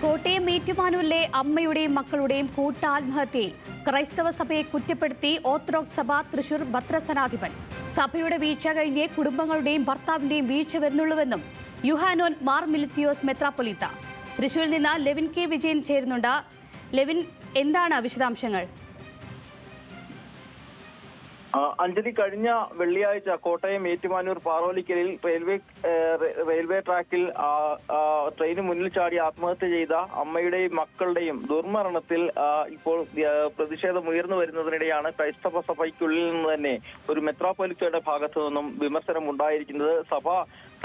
കോട്ടയം ഏറ്റുമാനൂരിലെ അമ്മയുടെയും മക്കളുടെയും കൂട്ടാത്മഹത്യയിൽ ക്രൈസ്തവ സഭയെ കുറ്റപ്പെടുത്തി ഓർത്തഡോക്സ് സഭ തൃശൂർ ഭദ്രസനാധിപൻ. സഭയുടെ വീഴ്ച കഴിഞ്ഞേ കുടുംബങ്ങളുടെയും ഭർത്താവിന്റെയും വീഴ്ച വരുന്നുള്ളൂവെന്നും യുഹാനോൻ മാർ മിലിത്തിയോസ് മെത്രാപ്പൊലീത്ത. തൃശൂരിൽ നിന്ന് ലെവിൻ കെ വിജയൻ ചേരുന്നുണ്ട്. ലെവിൻ, എന്താണ് വിശദാംശങ്ങൾ? അഞ്ജലി, കഴിഞ്ഞ വെള്ളിയാഴ്ച കോട്ടയം ഏറ്റുമാനൂർ പാറോലിക്കലിൽ റെയിൽവേ ട്രാക്കിൽ ട്രെയിന് മുന്നിൽ ചാടി ആത്മഹത്യ ചെയ്ത അമ്മയുടെയും മക്കളുടെയും ദുർമരണത്തിൽ ഇപ്പോൾ പ്രതിഷേധം ഉയർന്നു വരുന്നതിനിടെയാണ് ക്രൈസ്തവ സഭയ്ക്കുള്ളിൽ നിന്ന് തന്നെ ഒരു മെത്രാപ്പൊലീത്തയുടെ ഭാഗത്തു നിന്നും വിമർശനം ഉണ്ടായിരിക്കുന്നത്.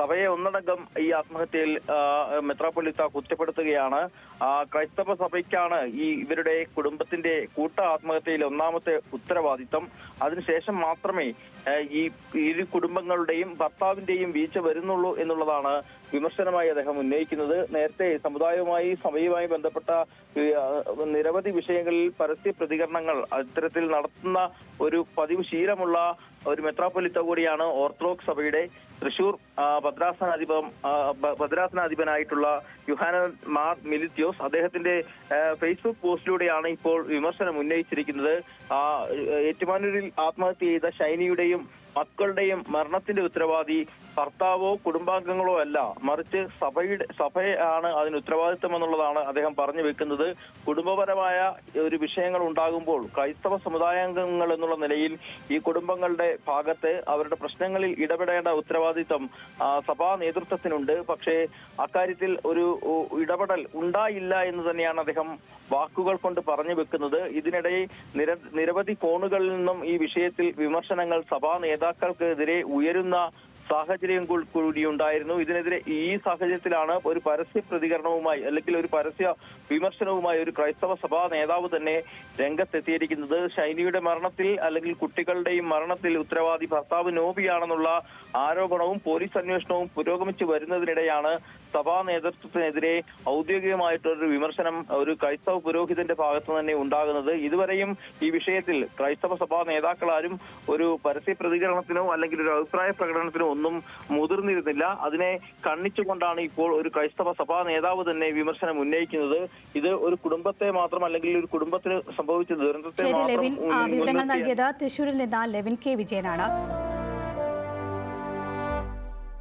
സഭയെ ഒന്നടങ്കം ഈ ആത്മഹത്യയിൽ മെത്രാപ്പൊലീത്ത കുറ്റപ്പെടുത്തുകയാണ്. ക്രൈസ്തവ സഭയ്ക്കാണ് ഇവരുടെ കുടുംബത്തിന്റെ കൂട്ട ആത്മഹത്യയിൽ ഒന്നാമത്തെ ഉത്തരവാദിത്തം. അതിനുശേഷം മാത്രമേ ഈ ഇരു കുടുംബങ്ങളുടെയും ഭർത്താവിന്റെയും വീഴ്ച വരുന്നുള്ളൂ എന്നുള്ളതാണ് വിമർശനമായി അദ്ദേഹം ഉന്നയിക്കുന്നത്. നേരത്തെ സമുദായവുമായി സഭയുമായി ബന്ധപ്പെട്ട നിരവധി വിഷയങ്ങളിൽ പരസ്യ പ്രതികരണങ്ങൾ ഇത്തരത്തിൽ നടത്തുന്ന ഒരു പതിവ് ശീലമുള്ള ഒരു മെത്രാപ്പൊലീത്ത കൂടിയാണ് ഓർത്തഡോക്സ് സഭയുടെ തൃശൂർ ഭദ്രാസനാധിപനായിട്ടുള്ള യുഹാനോൻ മാർ മിലിത്തിയോസ്. അദ്ദേഹത്തിന്റെ ഫേസ്ബുക്ക് പോസ്റ്റിലൂടെയാണ് ഇപ്പോൾ വിമർശനം ഉന്നയിച്ചിരിക്കുന്നത്. ഏറ്റുമാനൂരിൽ ആത്മഹത്യ ചെയ്ത ഷൈനിയുടെയും മക്കളുടെയും മരണത്തിന്റെ ഉത്തരവാദി ഭർത്താവോ കുടുംബാംഗങ്ങളോ അല്ല, മറിച്ച് സഭയാണ് അതിന് ഉത്തരവാദിത്വം എന്നുള്ളതാണ് അദ്ദേഹം പറഞ്ഞു വെക്കുന്നത്. കുടുംബപരമായ ഒരു വിഷയങ്ങൾ ഉണ്ടാകുമ്പോൾ ക്രൈസ്തവ സമുദായാംഗങ്ങൾ എന്നുള്ള നിലയിൽ ഈ കുടുംബങ്ങളുടെ ഭാഗത്ത് അവരുടെ പ്രശ്നങ്ങളിൽ ഇടപെടേണ്ട ഉത്തരവാദിത്വം സഭാ നേതൃത്വത്തിനുണ്ട്. പക്ഷേ അക്കാര്യത്തിൽ ഒരു ഇടപെടൽ ഉണ്ടായില്ല എന്ന് തന്നെയാണ് അദ്ദേഹം വാക്കുകൾ കൊണ്ട് പറഞ്ഞു വെക്കുന്നത്. ഇതിനിടെ നിരവധി കോണുകളിൽ നിന്നും ഈ വിഷയത്തിൽ വിമർശനങ്ങൾ സഭാ നേതാക്കൾക്കെതിരെ ഉയരുന്ന സാഹചര്യം കൂടിയുണ്ടായിരുന്നു. ഇതിനെതിരെ ഈ സാഹചര്യത്തിലാണ് ഒരു പരസ്യ പ്രതികരണവുമായി അല്ലെങ്കിൽ ഒരു പരസ്യ വിമർശനവുമായി ഒരു ക്രൈസ്തവ സഭാ നേതാവ് തന്നെ രംഗത്തെത്തിയിരിക്കുന്നത്. ഷൈനിയുടെ മരണത്തിൽ അല്ലെങ്കിൽ കുട്ടികളുടെയും മരണത്തിൽ ഉത്തരവാദി ഭർത്താവ് നോബിയാണെന്നുള്ള ആരോപണവും പോലീസ് അന്വേഷണവും പുരോഗമിച്ചു വരുന്നതിനിടെയാണ് സഭാ നേതൃത്വത്തിനെതിരെ ഔദ്യോഗികമായിട്ടൊരു വിമർശനം ഒരു ക്രൈസ്തവ പുരോഹിതന്റെ ഭാഗത്തു തന്നെ ഉണ്ടാകുന്നത്. ഇതുവരെയും ഈ വിഷയത്തിൽ ക്രൈസ്തവ സഭാ നേതാക്കളാരും ഒരു പരസ്യ പ്രതികരണത്തിനോ അല്ലെങ്കിൽ ഒരു അഭിപ്രായ പ്രകടനത്തിനോ ഒന്നും മുതിർന്നിരുന്നില്ല. അതിനെ കണ്ണിച്ചുകൊണ്ടാണ് ഇപ്പോൾ ഒരു ക്രൈസ്തവ സഭാ നേതാവ് തന്നെ വിമർശനം ഉന്നയിക്കുന്നത്. ഇത് ഒരു കുടുംബത്തെ മാത്രം അല്ലെങ്കിൽ ഒരു കുടുംബത്തിന് സംഭവിച്ച ദുരന്തത്തെ മാത്രം വിവരങ്ങൾ നൽകിയത് തൃശൂരിൽ നിന്ന് ലെവിൻ കെ വിജയനാണ്.